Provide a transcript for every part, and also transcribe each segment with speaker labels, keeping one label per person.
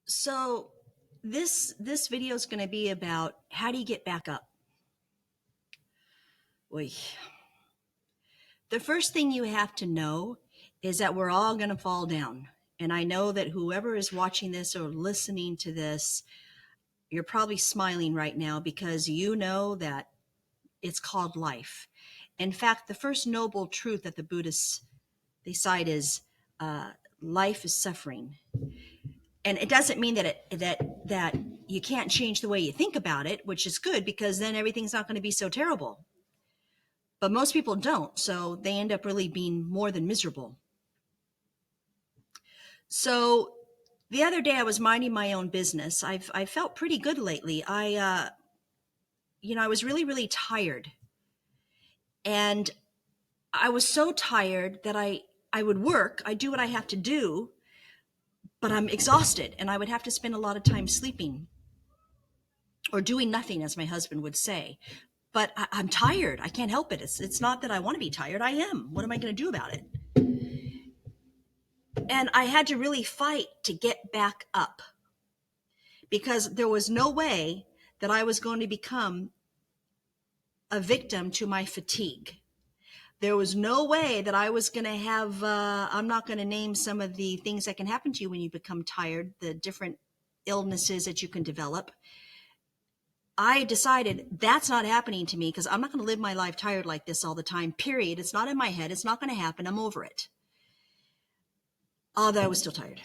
Speaker 1: So this video is going to be about how do you get back up? Oy. The first thing you have to know is that we're all going to fall down. And I know that whoever is watching this or listening to this, you're probably smiling right now because you know that it's called life. In fact, the first noble truth that the Buddhists they cite is uh, life is suffering. And it doesn't mean that you can't change the way you think about it, which is good because then everything's not going to be so terrible. But most people don't, so they end up really being more than miserable. So the other day I was minding my own business. I felt pretty good lately. I was really tired, and I was so tired that I would work. I do what I have to do, but I'm exhausted, and I would have to spend a lot of time sleeping or doing nothing, as my husband would say. But I'm tired. I can't help it. It's not that I want to be tired. I am. What am I going to do about it? And I had to really fight to get back up because there was no way that I was going to become a victim to my fatigue. There was no way that I was going to have, I'm not going to name some of the things that can happen to you when you become tired, the different illnesses that you can develop. I decided that's not happening to me because I'm not going to live my life tired like this all the time, period. It's not in my head. It's not going to happen. I'm over it. Although I was still tired.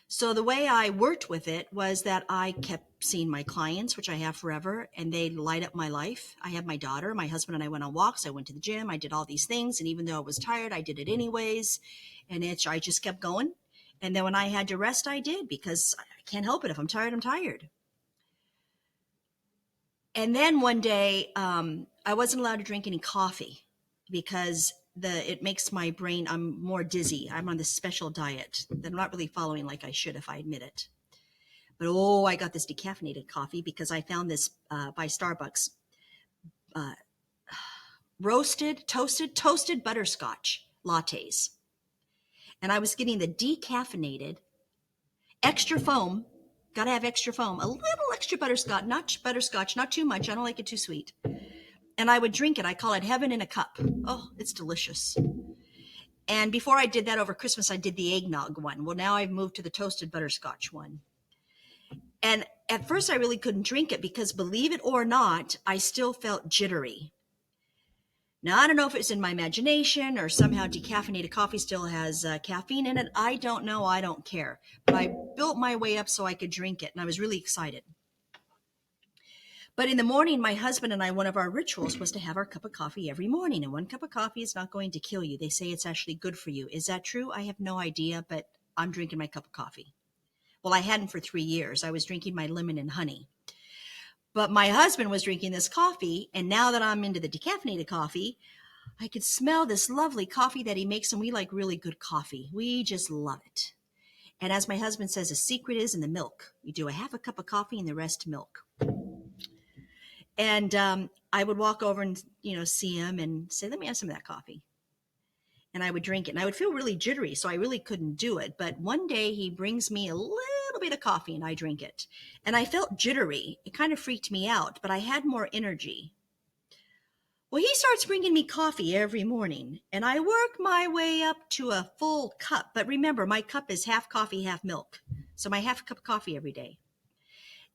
Speaker 1: So the way I worked with it was that I kept seeing my clients, which I have forever, and they light up my life. I have my daughter, my husband and I went on walks. I went to the gym. I did all these things. And even though I was tired, I did it anyways. And I just kept going. And then when I had to rest, I did because I can't help it. If I'm tired, I'm tired. And then one day, I wasn't allowed to drink any coffee because it makes my brain, I'm more dizzy. I'm on this special diet that I'm not really following like I should if I admit it. But I got this decaffeinated coffee because I found this by Starbucks, uh, toasted butterscotch lattes. And I was getting the decaffeinated, extra foam, gotta have extra foam, a little extra butterscotch, not too much. I don't like it too sweet. And I would drink it. I call it heaven in a cup. Oh, it's delicious. And before I did that over Christmas, I did the eggnog one. Well, now I've moved to the toasted butterscotch one. And at first, I really couldn't drink it because, believe it or not, I still felt jittery. Now, I don't know if it's in my imagination or somehow decaffeinated coffee still has caffeine in it. I don't know. I don't care. But I built my way up so I could drink it, and I was really excited. But in the morning, my husband and I, one of our rituals was to have our cup of coffee every morning. And one cup of coffee is not going to kill you. They say it's actually good for you. Is that true? I have no idea, but I'm drinking my cup of coffee. Well, I hadn't for 3 years. I was drinking my lemon and honey. But my husband was drinking this coffee. And now that I'm into the decaffeinated coffee, I could smell this lovely coffee that he makes. And we like really good coffee. We just love it. And as my husband says, the secret is in the milk. You do a half a cup of coffee and the rest milk. And I would walk over and, see him and say, let me have some of that coffee. And I would drink it. And I would feel really jittery, so I really couldn't do it. But one day he brings me a little bit of coffee and I drink it. And I felt jittery. It kind of freaked me out, but I had more energy. Well, he starts bringing me coffee every morning. And I work my way up to a full cup. But remember, my cup is half coffee, half milk. So my half cup of coffee every day.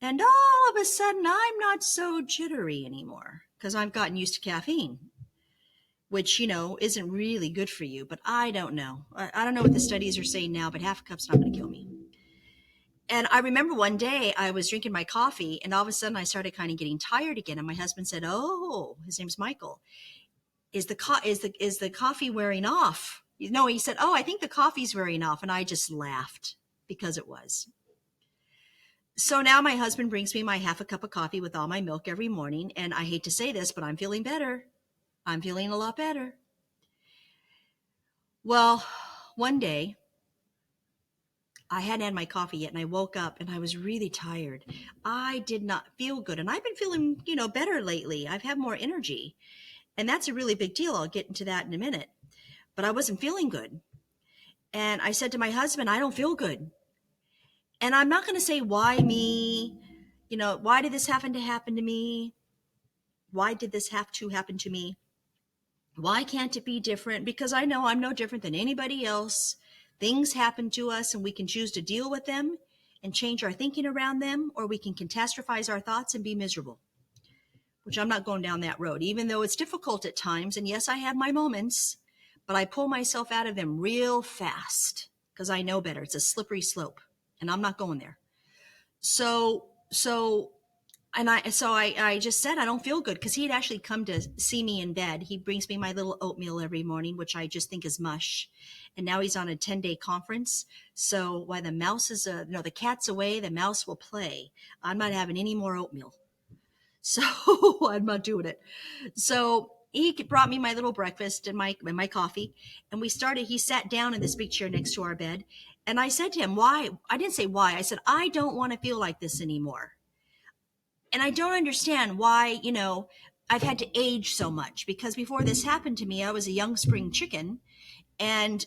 Speaker 1: And all of a sudden, I'm not so jittery anymore because I've gotten used to caffeine, which, isn't really good for you. But I don't know. I don't know what the studies are saying now, but half a cup's not going to kill me. And I remember one day I was drinking my coffee and all of a sudden I started kind of getting tired again. And my husband said, oh, his name's Michael. Is the coffee wearing off? No, he said, oh, I think the coffee's wearing off. And I just laughed because it was. So now my husband brings me my half a cup of coffee with all my milk every morning. And I hate to say this, but I'm feeling better. I'm feeling a lot better. Well, one day I hadn't had my coffee yet and I woke up and I was really tired. I did not feel good. And I've been feeling, better lately. I've had more energy. And that's a really big deal. I'll get into that in a minute. But I wasn't feeling good. And I said to my husband, I don't feel good. And I'm not going to say why me, why did this happen to me? Why did this have to happen to me? Why can't it be different? Because I know I'm no different than anybody else. Things happen to us and we can choose to deal with them and change our thinking around them, or we can catastrophize our thoughts and be miserable, which I'm not going down that road, even though it's difficult at times. And yes, I have my moments, but I pull myself out of them real fast because I know better. It's a slippery slope and I'm not going there. So I just said I don't feel good, because he'd actually come to see me in bed. He brings me my little oatmeal every morning, which I just think is mush. And now he's on a 10-day conference. So while the cat's away, the mouse will play. I'm not having any more oatmeal. So I'm not doing it. So he brought me my little breakfast and my coffee, and he sat down in this big chair next to our bed. And I said to him, why? I didn't say why. I said, I don't want to feel like this anymore. And I don't understand why, I've had to age so much, because before this happened to me, I was a young spring chicken. And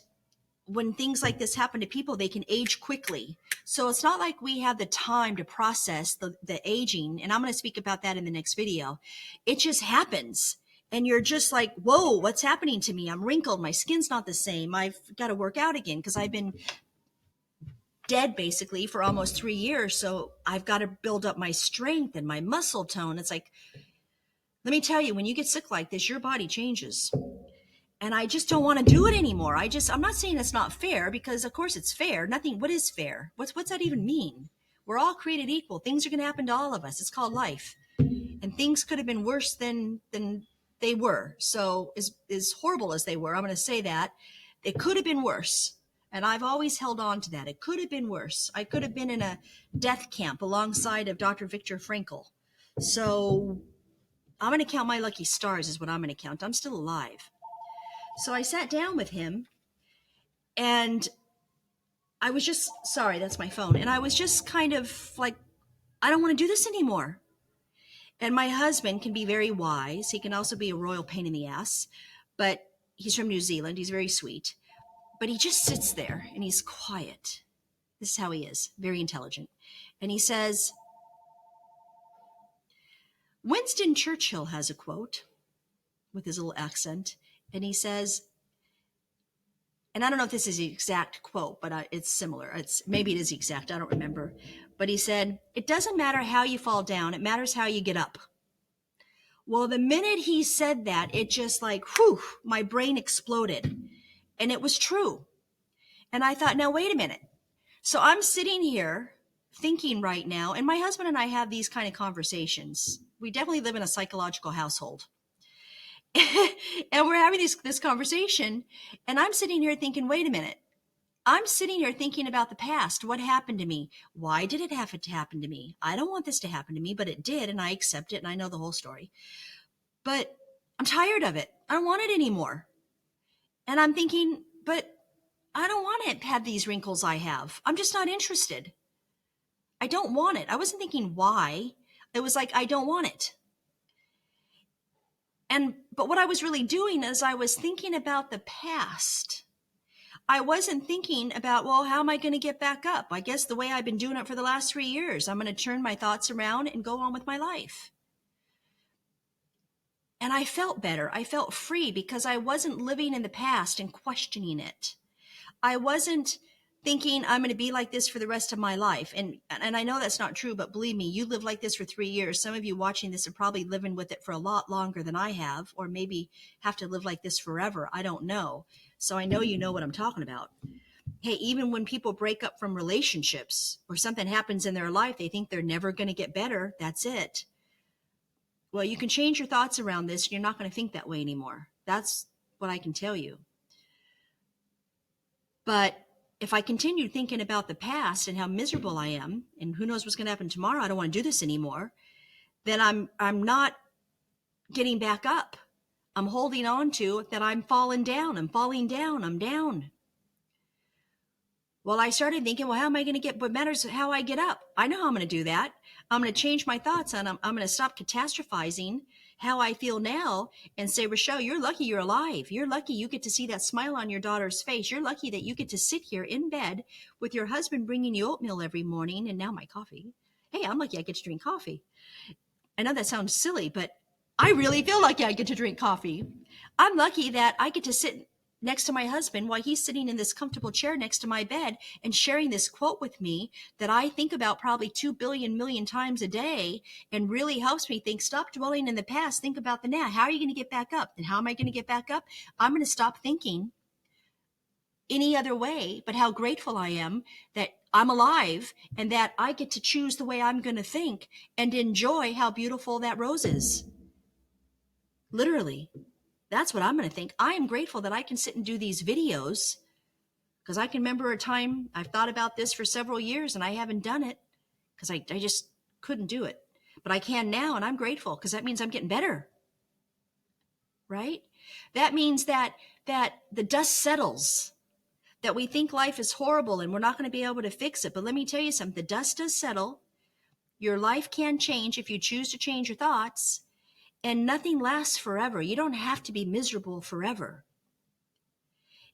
Speaker 1: when things like this happen to people, they can age quickly. So it's not like we have the time to process the aging. And I'm going to speak about that in the next video. It just happens. And you're just like, whoa, what's happening to me? I'm wrinkled. My skin's not the same. I've got to work out again because I've been dead basically for almost 3 years. So I've got to build up my strength and my muscle tone. It's like, let me tell you, when you get sick like this, your body changes. And I just don't want to do it anymore. I'm not saying it's not fair, because of course it's fair. What is fair? What's that even mean? We're all created equal. Things are going to happen to all of us. It's called life. And things could have been worse than they were. So as horrible as they were, I'm going to say that it could have been worse. And I've always held on to that. It could have been worse. I could have been in a death camp alongside of Dr. Viktor Frankl. So I'm going to count my lucky stars is what I'm going to count. I'm still alive. So I sat down with him, and I was just, sorry, that's my phone. And I was just kind of like, I don't want to do this anymore. And my husband can be very wise. He can also be a royal pain in the ass, but he's from New Zealand. He's very sweet, but he just sits there and he's quiet. This is how he is, very intelligent. And he says, Winston Churchill has a quote with his little accent. And he says, and I don't know if this is the exact quote, but it's similar. Maybe it is exact. I don't remember. But he said, it doesn't matter how you fall down. It matters how you get up. Well, the minute he said that, it just like, whew, my brain exploded. And it was true. And I thought, now, wait a minute. So I'm sitting here thinking right now, and my husband and I have these kind of conversations. We definitely live in a psychological household. And we're having this conversation, and I'm sitting here thinking, wait a minute. I'm sitting here thinking about the past. What happened to me? Why did it have to happen to me? I don't want this to happen to me, but it did, and I accept it, and I know the whole story. But I'm tired of it. I don't want it anymore. And I'm thinking, but I don't want to have these wrinkles I have. I'm just not interested. I don't want it. I wasn't thinking why. It was like, I don't want it. But what I was really doing is I was thinking about the past. I wasn't thinking about, well, how am I going to get back up? I guess the way I've been doing it for the last 3 years, I'm going to turn my thoughts around and go on with my life. And I felt better. I felt free because I wasn't living in the past and questioning it. I wasn't thinking I'm going to be like this for the rest of my life. And I know that's not true, but believe me, you lived like this for 3 years. Some of you watching this are probably living with it for a lot longer than I have, or maybe have to live like this forever. I don't know. So I know you know what I'm talking about. Hey, even when people break up from relationships or something happens in their life, they think they're never going to get better. That's it. Well, you can change your thoughts around this. You're not going to think that way anymore. That's what I can tell you. But if I continue thinking about the past and how miserable I am, and who knows what's going to happen tomorrow, I don't want to do this anymore, then I'm not getting back up. I'm holding on to that I'm falling down. I'm falling down. I'm down. Well, I started thinking, well, how am I going to what matters how I get up? I know how I'm going to do that. I'm going to change my thoughts, and I'm going to stop catastrophizing how I feel now and say, Rochelle, you're lucky you're alive. You're lucky you get to see that smile on your daughter's face. You're lucky that you get to sit here in bed with your husband bringing you oatmeal every morning and now my coffee. Hey, I'm lucky I get to drink coffee. I know that sounds silly, but I really feel lucky I get to drink coffee. I'm lucky that I get to sit next to my husband while he's sitting in this comfortable chair next to my bed and sharing this quote with me that I think about probably 2 billion million times a day and really helps me think, stop dwelling in the past, think about the now. How are you going to get back up? And how am I going to get back up? I'm going to stop thinking any other way but how grateful I am that I'm alive and that I get to choose the way I'm going to think and enjoy how beautiful that rose is. Literally, that's what I'm going to think. I am grateful that I can sit and do these videos because I can remember a time I've thought about this for several years and I haven't done it because I just couldn't do it. But I can now, and I'm grateful because that means I'm getting better, right? That means that the dust settles, that we think life is horrible and we're not going to be able to fix it. But let me tell you something, the dust does settle. Your life can change if you choose to change your thoughts, and nothing lasts forever. You don't have to be miserable forever.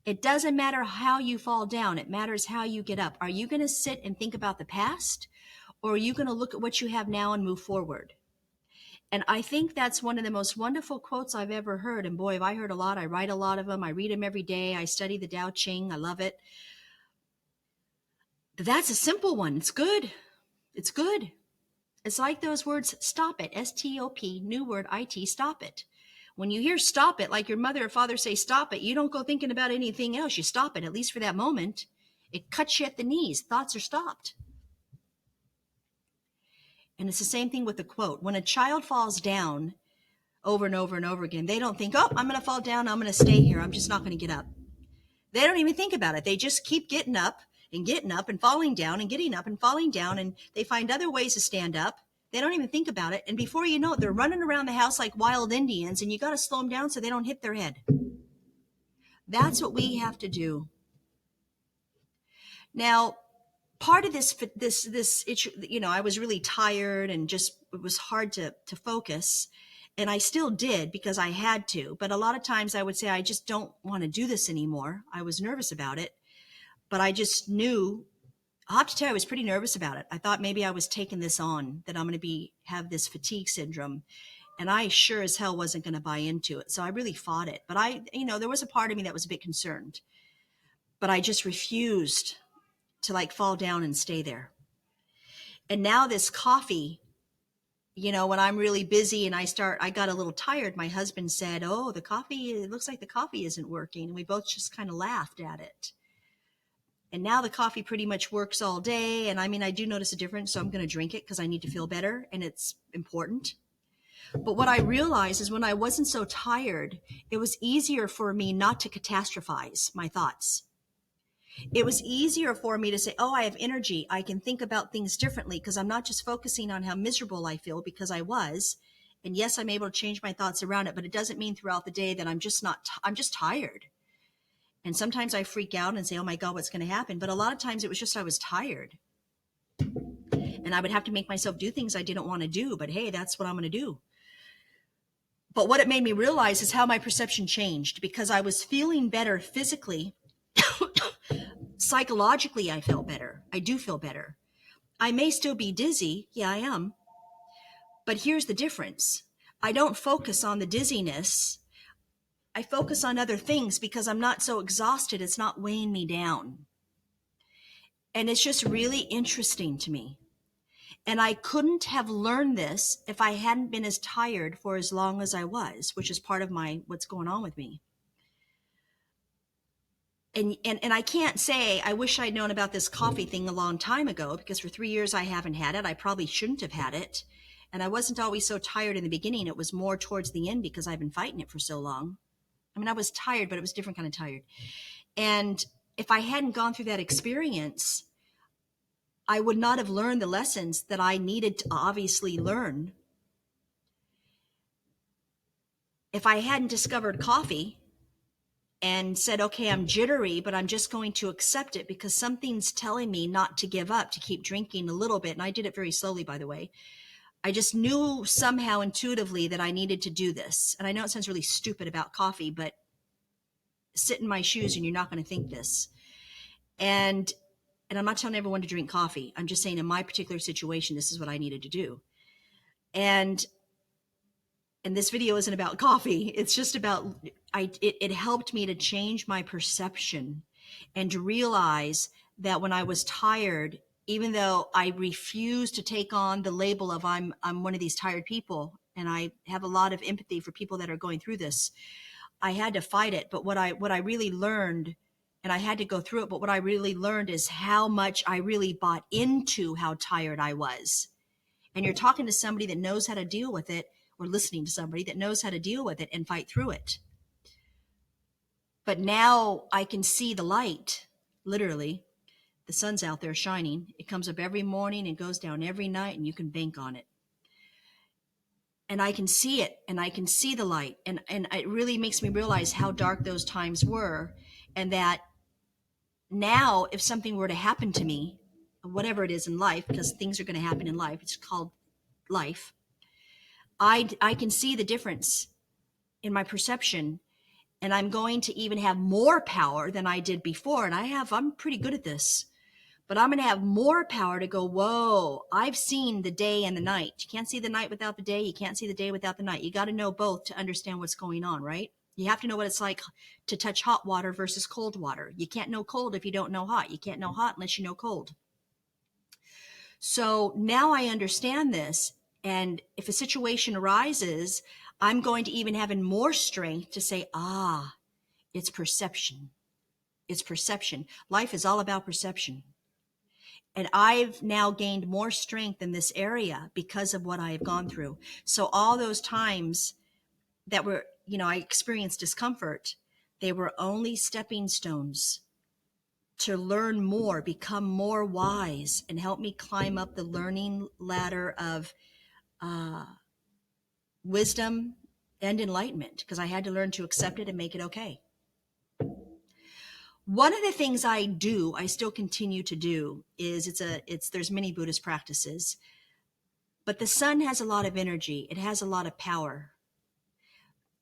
Speaker 1: It doesn't matter how you fall down. It matters how you get up. Are you going to sit and think about the past, or are you going to look at what you have now and move forward? And I think that's one of the most wonderful quotes I've ever heard. And boy, have I heard a lot. I write a lot of them. I read them every day. I study the Tao Ching. I love it. But that's a simple one. It's good. It's good. It's like those words, stop it, S-T-O-P, new word, I-T, stop it. When you hear stop it, like your mother or father say stop it, you don't go thinking about anything else. You stop it, at least for that moment. It cuts you at the knees. Thoughts are stopped. And it's the same thing with the quote. When a child falls down over and over and over again, they don't think, oh, I'm going to fall down. I'm going to stay here. I'm just not going to get up. They don't even think about it. They just keep getting up and falling down and getting up and falling down. And they find other ways to stand up. They don't even think about it. And before you know it, they're running around the house like wild Indians, and you got to slow them down so they don't hit their head. That's what we have to do. Now, part of this, I was really tired and just, it was hard to focus. And I still did because I had to. But a lot of times I would say, I just don't want to do this anymore. I was nervous about it, but I just knew, I'll have to tell you, I was pretty nervous about it. I thought maybe I was taking this on, that I'm going to have this fatigue syndrome. And I sure as hell wasn't going to buy into it. So I really fought it. But there was a part of me that was a bit concerned. But I just refused to fall down and stay there. And now this coffee, when I'm really busy and I got a little tired, my husband said, oh, it looks like the coffee isn't working. And we both just kind of laughed at it. And now the coffee pretty much works all day. And I do notice a difference. So I'm going to drink it because I need to feel better. And it's important. But what I realized is when I wasn't so tired, it was easier for me not to catastrophize my thoughts. It was easier for me to say, oh, I have energy. I can think about things differently because I'm not just focusing on how miserable I feel, because I was. And yes, I'm able to change my thoughts around it, but it doesn't mean throughout the day that I'm just tired. And sometimes I freak out and say, oh my God, what's going to happen? But a lot of times it was just I was tired. And I would have to make myself do things I didn't want to do. But hey, that's what I'm going to do. But what it made me realize is how my perception changed, because I was feeling better physically. Psychologically, I felt better. I do feel better. I may still be dizzy. Yeah, I am. But here's the difference. I don't focus on the dizziness. I focus on other things because I'm not so exhausted. It's not weighing me down. And it's just really interesting to me. And I couldn't have learned this if I hadn't been as tired for as long as I was, which is part of what's going on with me. And I can't say I wish I'd known about this coffee thing a long time ago, because for 3 years I haven't had it. I probably shouldn't have had it. And I wasn't always so tired in the beginning. It was more towards the end because I've been fighting it for so long. I was tired, but it was a different kind of tired. And if I hadn't gone through that experience, I would not have learned the lessons that I needed to obviously learn. If I hadn't discovered coffee and said, okay, I'm jittery, but I'm just going to accept it because something's telling me not to give up, to keep drinking a little bit. And I did it very slowly, by the way. I just knew somehow intuitively that I needed to do this. And I know it sounds really stupid about coffee, but sit in my shoes and you're not going to think this. And I'm not telling everyone to drink coffee. I'm just saying in my particular situation, this is what I needed to do. And this video isn't about coffee. It's just about, it helped me to change my perception and to realize that when I was tired, even though I refused to take on the label of I'm one of these tired people, and I have a lot of empathy for people that are going through this, I had to fight it. But what I really learned, and I had to go through it, but what I really learned is how much I really bought into how tired I was. And you're talking to somebody that knows how to deal with it, or listening to somebody that knows how to deal with it and fight through it. But now I can see the light, literally. The sun's out there shining. It comes up every morning and goes down every night, and you can bank on it. And I can see it, and I can see the light. And it really makes me realize how dark those times were. And that now, if something were to happen to me, whatever it is in life, because things are going to happen in life, it's called life, I can see the difference in my perception, and I'm going to even have more power than I did before. And I'm pretty good at this, but I'm going to have more power to go, whoa, I've seen the day and the night. You can't see the night without the day. You can't see the day without the night. You got to know both to understand what's going on, right? You have to know what it's like to touch hot water versus cold water. You can't know cold if you don't know hot. You can't know hot unless you know cold. So now I understand this. And if a situation arises, I'm going to even have more strength to say, it's perception. It's perception. Life is all about perception. And I've now gained more strength in this area because of what I have gone through. So all those times that were, I experienced discomfort, they were only stepping stones to learn more, become more wise, and help me climb up the learning ladder of wisdom and enlightenment, because I had to learn to accept it and make it okay. One of the things I still continue to do is there's many Buddhist practices, but the sun has a lot of energy. It has a lot of power.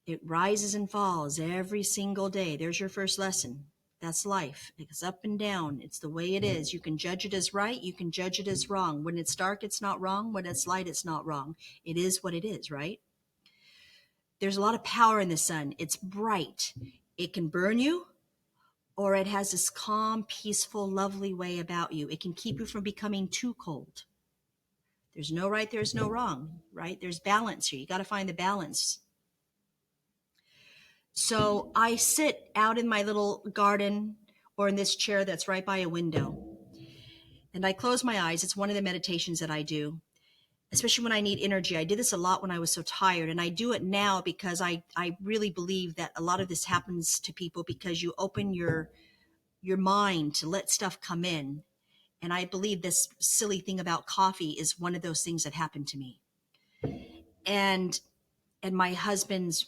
Speaker 1: It rises and falls every single day. There's your first lesson. That's life. It's up and down. It's the way it is. You can judge it as right. You can judge it as wrong. When it's dark, it's not wrong. When it's light, it's not wrong. It is what it is, right? There's a lot of power in the sun. It's bright. It can burn you, or it has this calm, peaceful, lovely way about you. It can keep you from becoming too cold. There's no right, there's no wrong, right? There's balance here. You got to find the balance. So I sit out in my little garden or in this chair that's right by a window, and I close my eyes. It's one of the meditations that I do, especially when I need energy. I did this a lot when I was so tired, and I do it now because I really believe that a lot of this happens to people because you open your mind to let stuff come in. And I believe this silly thing about coffee is one of those things that happened to me. And my husband's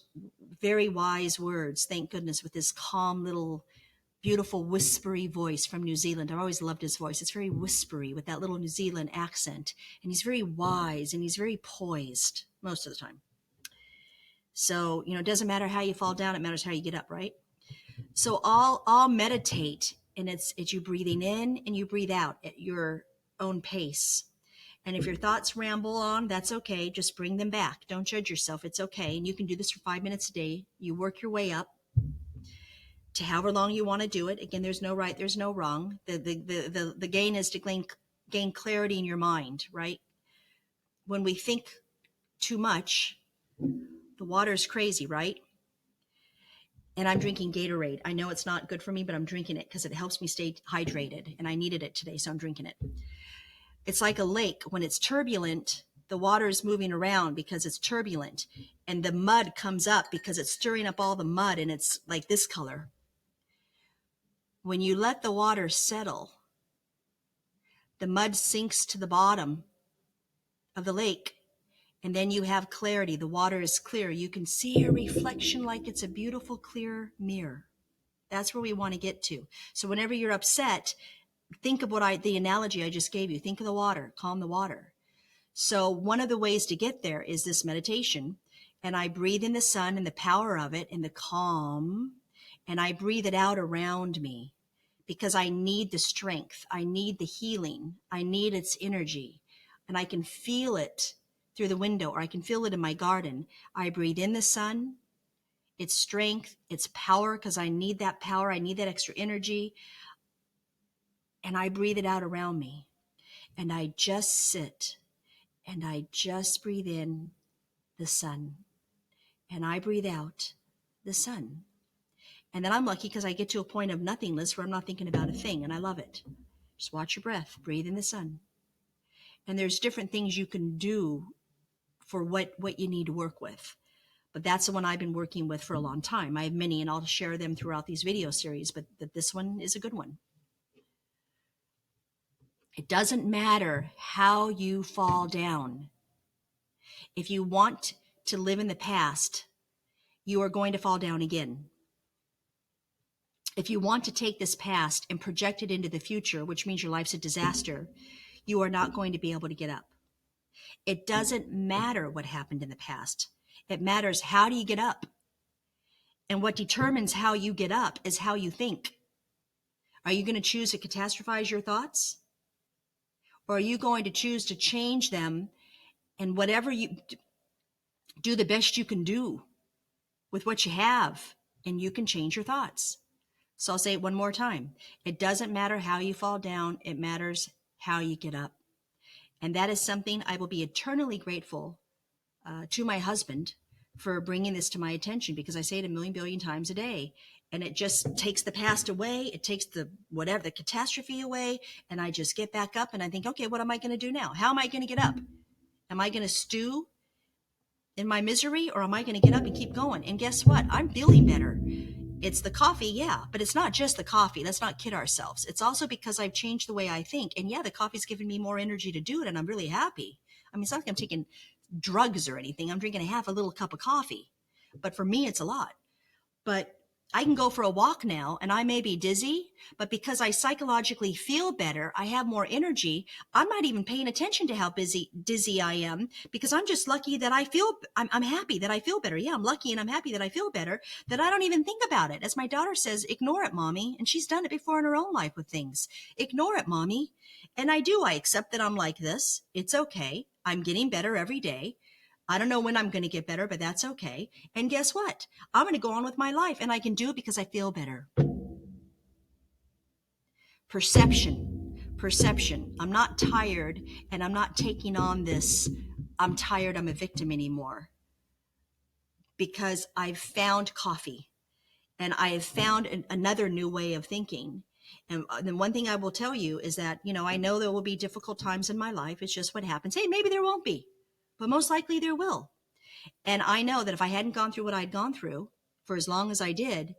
Speaker 1: very wise words, thank goodness, with his calm little beautiful whispery voice from New Zealand. I've always loved his voice. It's very whispery with that little New Zealand accent. And he's very wise and he's very poised most of the time. So, it doesn't matter how you fall down, it matters how you get up, right? So I'll meditate, and it's you breathing in and you breathe out at your own pace. And if your thoughts ramble on, that's okay. Just bring them back. Don't judge yourself. It's okay. And you can do this for 5 minutes a day. You work your way up to however long you want to do it. Again, there's no right, there's no wrong. The gain is to gain clarity in your mind, right? When we think too much, the water's crazy, right? And I'm drinking Gatorade. I know it's not good for me, but I'm drinking it because it helps me stay hydrated. And I needed it today, so I'm drinking it. It's like a lake. When it's turbulent, the water is moving around because it's turbulent. And the mud comes up because it's stirring up all the mud, and it's like this color. When you let the water settle, the mud sinks to the bottom of the lake, and then you have clarity. The water is clear. You can see your reflection like it's a beautiful, clear mirror. That's where we want to get to. So whenever you're upset, think of the analogy I just gave you. Think of the water, calm the water. So one of the ways to get there is this meditation. And I breathe in the sun and the power of it and the calm, and I breathe it out around me because I need the strength. I need the healing. I need its energy. And I can feel it through the window, or I can feel it in my garden. I breathe in the sun, its strength, its power, because I need that power. I need that extra energy. And I breathe it out around me. And I just sit and I just breathe in the sun. And I breathe out the sun. And then I'm lucky because I get to a point of nothingness where I'm not thinking about a thing, and I love it. Just watch your breath, breathe in the sun. And there's different things you can do for what you need to work with. But that's the one I've been working with for a long time. I have many, and I'll share them throughout these video series, but this one is a good one. It doesn't matter how you fall down. If you want to live in the past, you are going to fall down again. If you want to take this past and project it into the future, which means your life's a disaster, you are not going to be able to get up. It doesn't matter what happened in the past. It matters, how do you get up? And what determines how you get up is how you think. Are you going to choose to catastrophize your thoughts? Or are you going to choose to change them, and whatever you do, the best you can do with what you have, and you can change your thoughts. So I'll say it one more time. It doesn't matter how you fall down. It matters how you get up. And that is something I will be eternally grateful to my husband for bringing this to my attention, because I say it a million billion times a day, and it just takes the past away. It takes the catastrophe away, and I just get back up and I think, okay, what am I going to do now? How am I going to get up? Am I going to stew in my misery, or am I going to get up and keep going? And guess what? I'm feeling better. It's the coffee, yeah, but it's not just the coffee. Let's not kid ourselves. It's also because I've changed the way I think. And yeah, the coffee's given me more energy to do it, and I'm really happy. I mean, it's not like I'm taking drugs or anything. I'm drinking a little cup of coffee. But for me, it's a lot. But I can go for a walk now, and I may be dizzy, but because I psychologically feel better, I have more energy. I'm not even paying attention to how dizzy I am, because I'm just lucky that I'm happy that I feel better. Yeah, I'm lucky and I'm happy that I feel better, that I don't even think about it. As my daughter says, ignore it, mommy. And she's done it before in her own life with things. Ignore it, mommy. And I do. I accept that I'm like this. It's okay. I'm getting better every day. I don't know when I'm going to get better, but that's okay. And guess what? I'm going to go on with my life, and I can do it because I feel better. Perception. I'm not tired, and I'm not taking on this, I'm tired, I'm a victim anymore. Because I've found coffee, and I have found another new way of thinking. And then one thing I will tell you is that, I know there will be difficult times in my life. It's just what happens. Hey, maybe there won't be, but most likely there will. And I know that if I hadn't gone through what I'd gone through for as long as I did,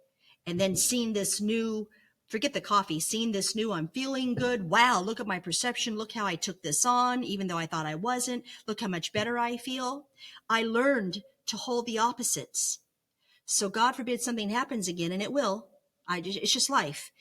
Speaker 1: and then seen this new, forget the coffee, seen this new, I'm feeling good. Wow, look at my perception. Look how I took this on, even though I thought I wasn't. Look how much better I feel. I learned to hold the opposites. So God forbid something happens again, and it will. It's just life.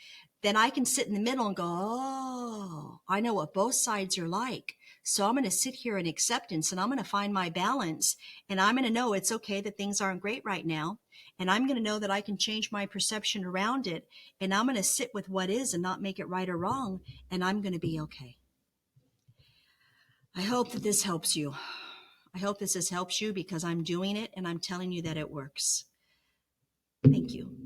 Speaker 1: Then I can sit in the middle and go, oh, I know what both sides are like. So I'm going to sit here in acceptance, and I'm going to find my balance, and I'm going to know it's okay that things aren't great right now. And I'm going to know that I can change my perception around it. And I'm going to sit with what is and not make it right or wrong. And I'm going to be okay. I hope that this helps you. I hope this has helped you, because I'm doing it and I'm telling you that it works. Thank you.